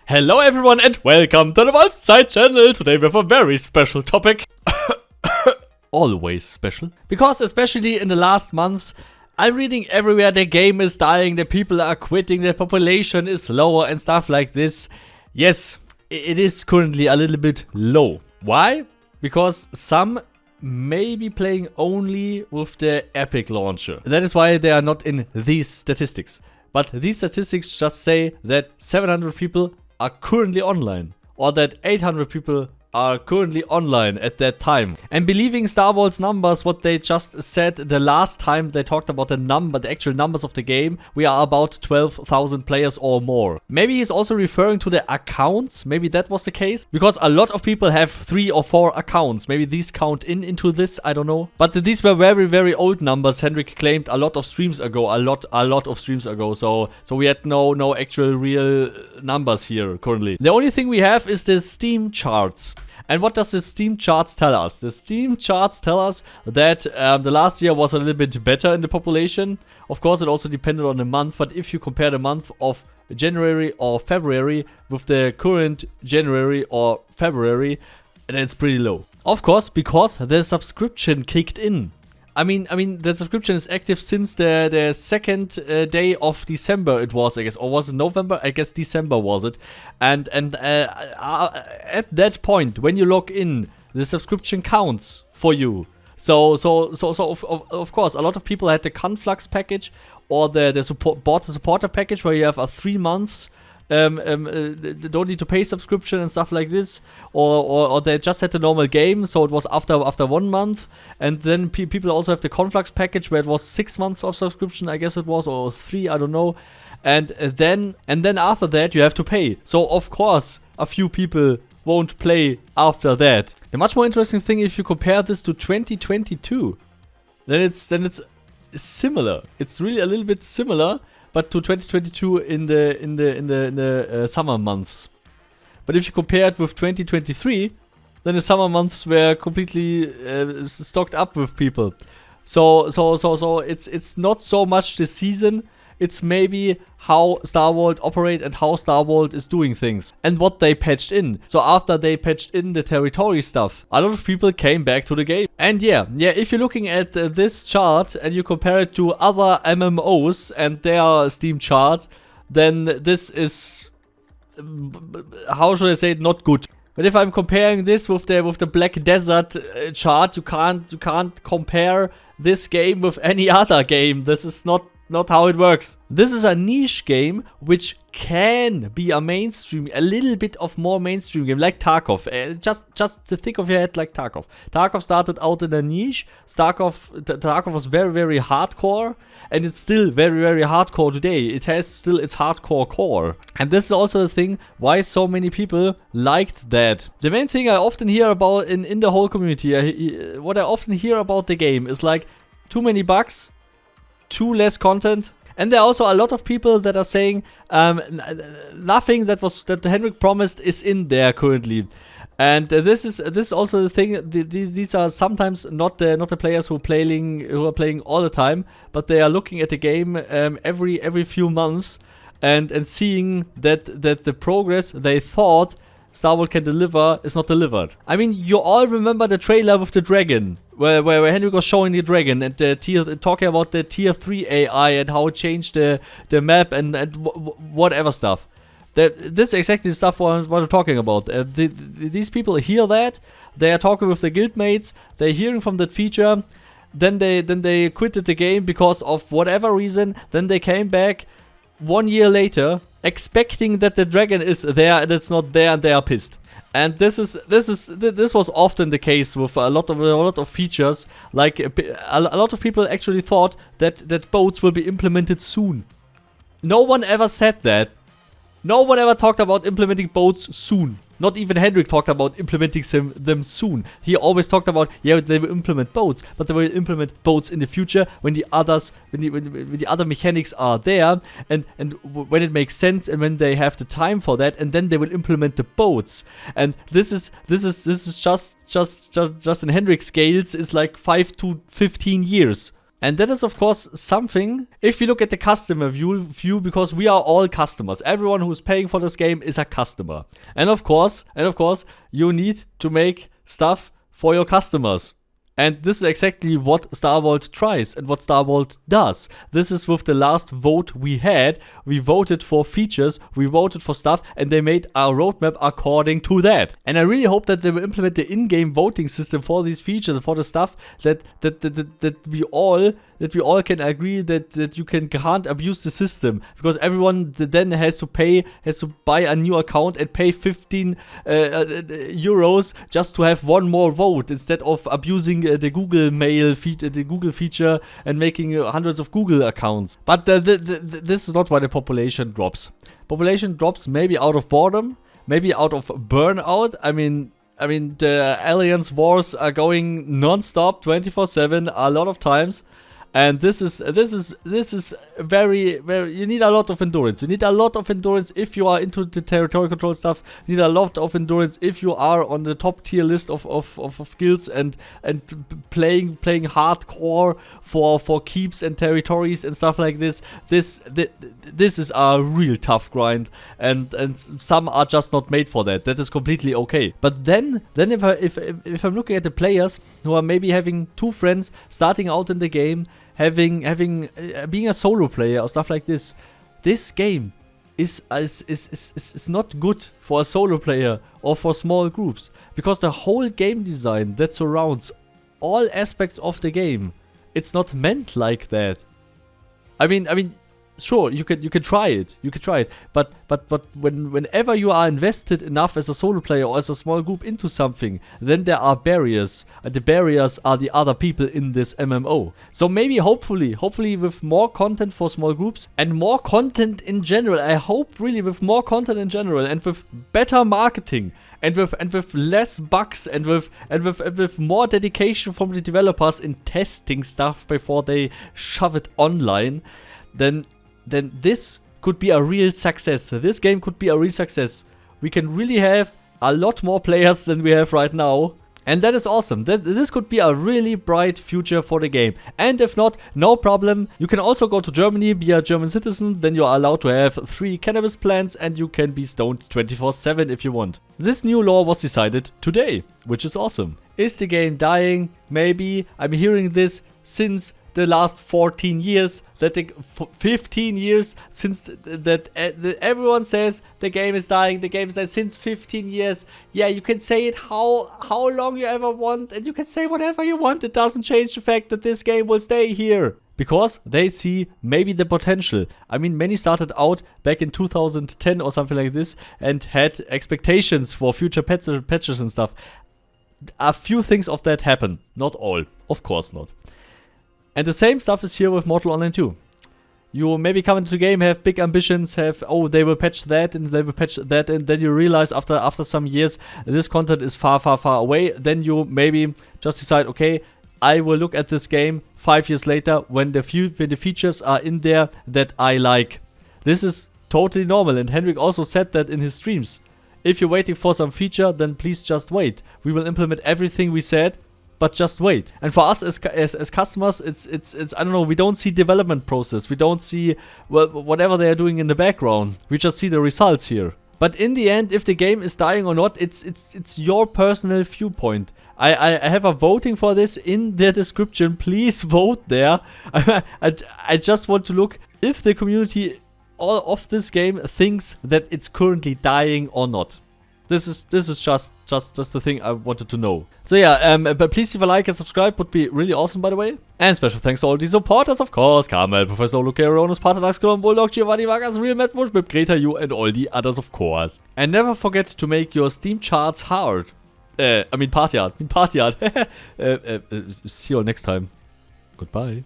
Hello everyone and welcome to the Wolfside channel. Today we have a very special topic. Always special. Because especially in the last months, I'm reading everywhere the game is dying, the people are quitting, the population is lower and stuff like this. Yes, it is currently a little bit low. Why? Because some may be playing only with the Epic launcher. That is why they are not in these statistics. But these statistics just say that 700 people are currently online, or that 800 people are currently online at that time. And believing Star Wars numbers, what they just said the last time they talked about the actual numbers of the game, we are about 12,000 players or more. Maybe he's also referring to the accounts, maybe that was the case, because a lot of people have 3 or 4 accounts. Maybe these count into this, I don't know. But these were very old numbers. Henrik claimed a lot of streams ago, a lot of streams ago. So we had no actual real numbers here currently. The only thing we have is the Steam charts. And what does the Steam charts tell us? The Steam charts tell us that the last year was a little bit better in the population. Of course, it also depended on the month, but if you compare the month of January or February with the current January or February, then it's pretty low. Of course, because the subscription kicked in. I mean, the subscription is active since the second day of December it was, I guess. Or was it November? I guess December was it. And at that point, when you log in, the subscription counts for you. So of course, a lot of people had the Conflux package or bought the supporter package where you have a 3 months don't need to pay subscription and stuff like this, or they just had the normal game, so it was after 1 month. And then people also have the Conflux package where it was 6 months of subscription, I guess it was, or 3, I don't know. And then after that you have to pay. So of course a few people won't play after that. The much more interesting thing, if you compare this to 2022, then it's similar. It's really a little bit similar, but to 2022 in the summer months. But if you compare it with 2023, then the summer months were completely stocked up with people. So it's not so much the season. It's maybe how Star World operate and how Star World is doing things and what they patched in. So after they patched in the territory stuff, a lot of people came back to the game. And yeah, if you're looking at this chart and you compare it to other MMOs and their Steam chart, then this is, how should I say it, not good. But if I'm comparing this with the Black Desert chart, you can't compare this game with any other game. This is not how it works. This is a niche game which can be a little bit of more mainstream game, like Tarkov. Just to think of your head like Tarkov. Tarkov started out in a niche. Tarkov was very hardcore, and it's still very hardcore today. It has still its hardcore core. And this is also the thing why so many people liked that. The main thing I often hear about in the whole community, what I often hear about the game is like too many bugs, too less content, and there are also a lot of people that are saying nothing that Henrik promised is in there currently. And this is also the thing. These are sometimes not the players who are playing all the time, but they are looking at the game every few months and seeing that the progress they thought Star Wars can deliver is not delivered. I mean, you all remember the trailer with the dragon, where Henrik was showing the dragon and talking about the tier 3 AI and how it changed the map and whatever stuff. This is exactly the stuff what I'm talking about. These people hear that, they are talking with their guildmates, they're hearing from that feature, then they quitted the game because of whatever reason, then they came back 1 year later, expecting that the dragon is there and it's not there, and they are pissed. And this was often the case with a lot of features. Like a lot of people actually thought that boats will be implemented soon. No one ever said that. No one ever talked about implementing boats soon. Not even Henrik talked about implementing them soon. He always talked about, yeah, they will implement boats, but they will implement boats in the future when the other mechanics are there and when it makes sense and when they have the time for that, and then they will implement the boats. And this is just in Henrik's scales is like 5 to 15 years. And that is of course something, if you look at the customer view, because we are all customers. Everyone who's paying for this game is a customer. And of course, you need to make stuff for your customers. And this is exactly what StarVault tries and what StarVault does. This is with the last vote we had. We voted for features, we voted for stuff, and they made our roadmap according to that. And I really hope that they will implement the in-game voting system for these features and for the stuff that we all can agree that you can't abuse the system, because everyone then has to buy a new account and pay 15 euros just to have one more vote instead of abusing the Google Mail feed, the Google feature, and making hundreds of Google accounts. But this is not why the population drops. Population drops maybe out of boredom, maybe out of burnout. I mean, the alliance wars are going non-stop, 24/7, a lot of times. And this is very, very, you need a lot of endurance. You need a lot of endurance if you are into the territory control stuff. You need a lot of endurance if you are on the top tier list of guilds and playing hardcore for keeps and territories and stuff like this. This is a real tough grind, and some are just not made for that. That is completely okay. But then if I'm looking at the players who are maybe having 2 friends starting out in the game, being a solo player or stuff like this, this game is not good for a solo player or for small groups, because the whole game design that surrounds all aspects of the game, it's not meant like that. I mean, sure, you can try it. But whenever you are invested enough as a solo player or as a small group into something, then there are barriers, and the barriers are the other people in this MMO. So maybe, hopefully with more content for small groups and more content in general. I hope really with more content in general and with better marketing and with less bugs and with more dedication from the developers in testing stuff before they shove it online, then this could be a real success. This game could be a real success. We can really have a lot more players than we have right now. And that is awesome. This could be a really bright future for the game. And if not, no problem. You can also go to Germany, be a German citizen. Then you are allowed to have 3 cannabis plants and you can be stoned 24/7 if you want. This new law was decided today, which is awesome. Is the game dying? Maybe. I'm hearing this since the last 14 years, 15 years since that everyone says the game is dying, since 15 years. Yeah, you can say it how long you ever want, and you can say whatever you want. It doesn't change the fact that this game will stay here, because they see maybe the potential. I mean, many started out back in 2010 or something like this and had expectations for future patches and stuff. A few things of that happen, not all, of course not. And the same stuff is here with Mortal Online 2. You maybe come into the game, have big ambitions, they will patch that and they will patch that, and then you realize after some years this content is far away. Then you maybe just decide, okay, I will look at this game 5 years later when the features are in there that I like. This is totally normal, and Henrik also said that in his streams. If you're waiting for some feature, then please just wait. We will implement everything we said, but just wait. And for us as customers, it's I don't know, we don't see development process. We don't see whatever they are doing in the background. We just see the results here. But in the end, if the game is dying or not, it's your personal viewpoint. I have a voting for this in the description. Please vote there. I just want to look if the community of this game thinks that it's currently dying or not. This is just the thing I wanted to know. So yeah, but please leave a like and subscribe, would be really awesome, by the way. And special thanks to all the supporters, of course. Carmel, Professor Lukario, Rhonus, Paarthurnax, Cologne, Bulldog, Giovanni, Vargas, RealMadWurst, Bip, Greta, you, and all the others, of course. And never forget to make your Steam charts hard. Party hard. See you all next time. Goodbye.